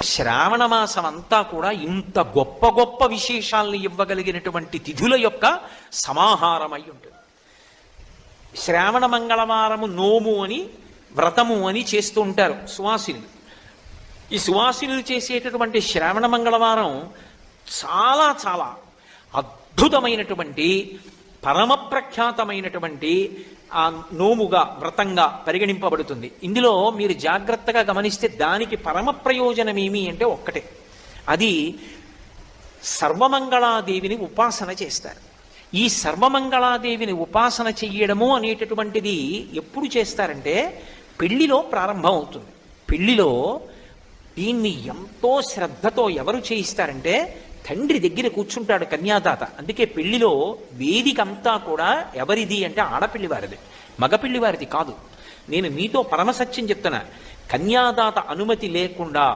శ్రావణ మాసం అంతా కూడా ఇంత గొప్ప గొప్ప విశేషాలను ఇవ్వగలిగినటువంటి తిథుల యొక్క సమాహారమై ఉంటుంది. శ్రావణ మంగళవారము నోము అని వ్రతము అని చేస్తూ ఉంటారు సువాసినులు. ఈ సువాసినులు చేసేటటువంటి శ్రావణ మంగళవారం చాలా చాలా అద్భుతమైనటువంటి పరమ ప్రఖ్యాతమైనటువంటి ఆ నోముగా వ్రతంగా పరిగణింపబడుతుంది. ఇందులో మీరు జాగ్రత్తగా గమనిస్తే దానికి పరమ ప్రయోజనం ఏమి అంటే ఒక్కటే, అది సర్వమంగళాదేవిని ఉపాసన చేస్తారు. ఈ సర్వమంగళాదేవిని ఉపాసన చెయ్యడము అనేటటువంటిది ఎప్పుడు చేస్తారంటే పెళ్లిలో ప్రారంభం అవుతుంది. పెళ్లిలో దీన్ని ఎంతో శ్రద్ధతో ఎవరు చేయిస్తారంటే తండ్రి దగ్గర కూర్చుంటాడు కన్యాదాత. అందుకే పెళ్లిలో వేదికంతా కూడా ఎవరిది అంటే ఆడపిల్లివారిది, మగపిల్లివారిది కాదు. నేను మీతో పరమసత్యం చెప్తున్నా, కన్యాదాత అనుమతి లేకుండా